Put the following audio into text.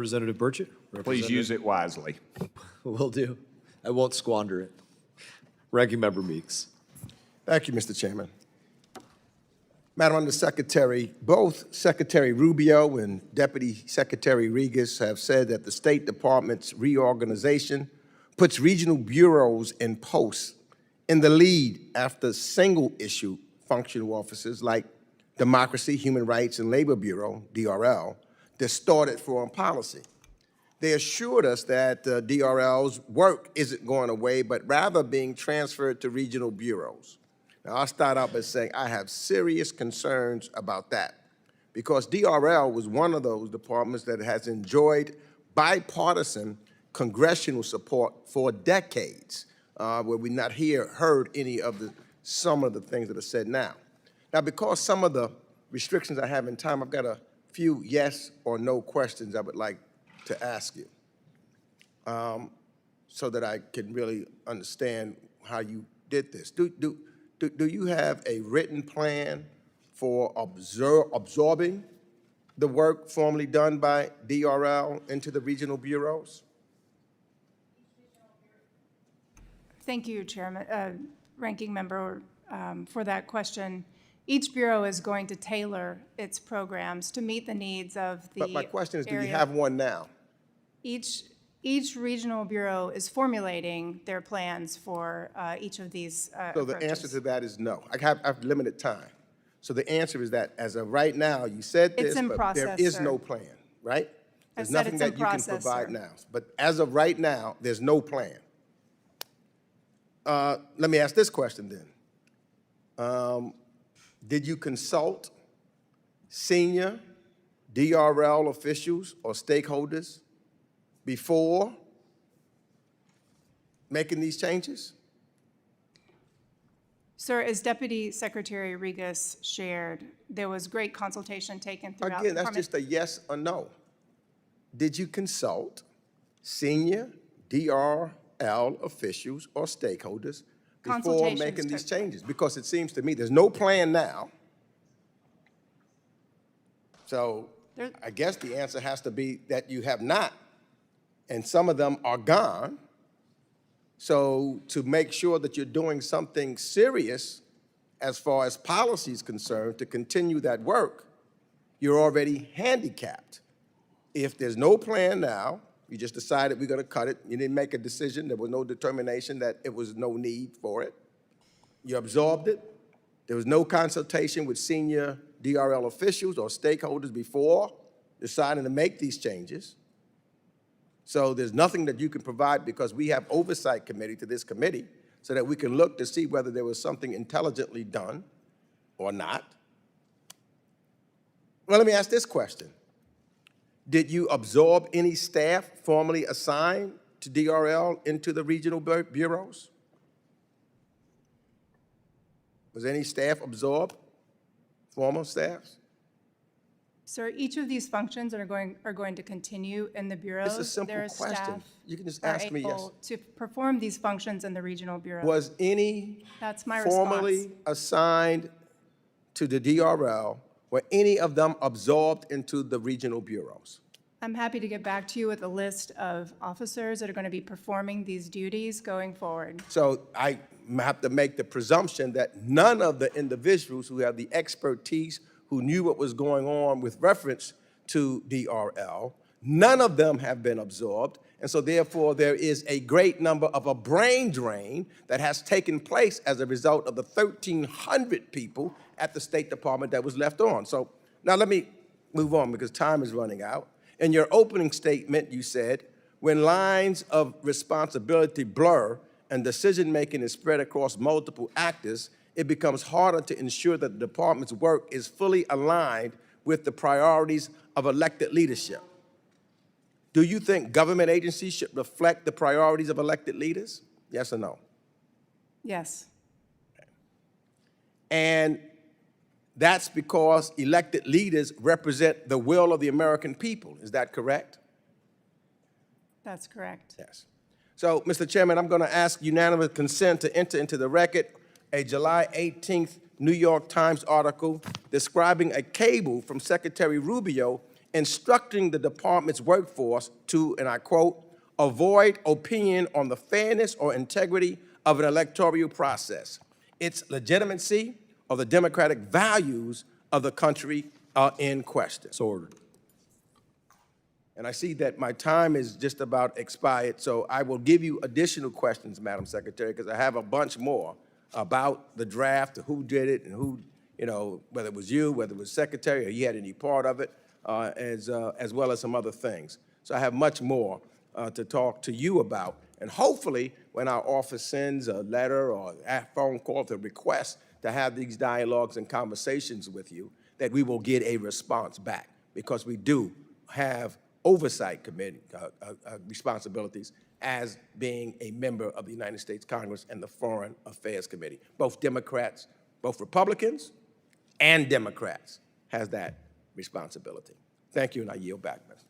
Representative Burchett. Please use it wisely. Will do. I won't squander it. Ranking Member Meeks. Thank you, Mr. Chairman. Madam Undersecretary, both Secretary Rubio and Deputy Secretary Regas have said that the State Department's reorganization puts regional bureaus and posts in the lead after single-issue functional offices like Democracy, Human Rights, and Labor Bureau, DRL, distorted foreign policy. They assured us that DRL's work isn't going away, but rather being transferred to regional bureaus. Now, I'll start out by saying I have serious concerns about that because DRL was one of those departments that has enjoyed bipartisan congressional support for decades, where we've not heard any of some of the things that are said now. Now, because some of the restrictions I have in time, I've got a few yes or no questions I would like to ask you so that I can really understand how you did this. Do you have a written plan for absorbing the work formerly done by DRL into the regional bureaus? Thank you, Chairman, Ranking Member, for that question. Each bureau is going to tailor its programs to meet the needs of the area. But my question is, do you have one now? Each regional bureau is formulating their plans for each of these So the answer to that is no. I have limited time. So the answer is that as of right now, you said this, but there is no plan, right? There's nothing that you can provide now. But as of right now, there's no plan. Let me ask this question then. Did you consult senior DRL officials or stakeholders before making these changes? Sir, as Deputy Secretary Regas shared, there was great consultation taken throughout Again, the that's just a yes or no. Did you consult senior DRL officials or stakeholders before making these changes? Because it seems to me there's no plan now. So I guess the answer has to be that you have not, and some of them are gone. So to make sure that you're doing something serious as far as policy is concerned to continue that work, you're already handicapped. If there's no plan now, you just decided we're going to cut it. You didn't make a decision. There was no determination that it was no need for it. You absorbed it. There was no consultation with senior DRL officials or stakeholders before deciding to make these changes. So there's nothing that you can provide because we have oversight committee to this committee so that we can look to see whether there was something intelligently done or not. Well, let me ask this question. Did you absorb any staff formerly assigned to DRL into the regional bureaus? Was any staff absorbed, former staffs? Sir, each of these functions are going to continue in the bureaus. It's a simple question. You can just ask me yes. To perform these functions in the regional bureaus. Was any That's my formerly assigned to the DRL, were any of them absorbed into the regional bureaus? I'm happy to get back to you with a list of officers that are going to be performing these duties going forward. So I have to make the presumption that none of the individuals who have the expertise, who knew what was going on with reference to DRL, none of them have been absorbed. And so therefore there is a great number of a brain drain that has taken place as a result of the 1,300 people at the State Department that was left on. So now let me move on because time is running out. In your opening statement, you said, when lines of responsibility blur and decision-making is spread across multiple actors, it becomes harder to ensure that the department's work is fully aligned with the priorities of elected leadership. Do you think government agencies should reflect the priorities of elected leaders? Yes or no? Yes. And that's because elected leaders represent the will of the American people. Is that correct? That's correct. Yes. So, Mr. Chairman, I'm going to ask unanimous consent to enter into the record a July 18th New York Times article describing a cable from Secretary Rubio instructing the department's workforce to, and I quote, avoid opinion on the fairness or integrity of an electoral process, its legitimacy, or the democratic values of the country are in question. So ordered. And I see that my time is just about expired, so I will give you additional questions, Madam Secretary, because I have a bunch more about the draft, who did it, and who, you know, whether it was you, whether it was Secretary, or you had any part of it, as well as some other things. So I have much more to talk to you about. And hopefully, when our office sends a letter or a phone call to request to have these dialogues and conversations with you, that we will get a response back, because we do have oversight committee responsibilities as being a member of the United States Congress and the Foreign Affairs Committee. Both Democrats, both Republicans and Democrats has that responsibility. Thank you, and I yield back, Mr.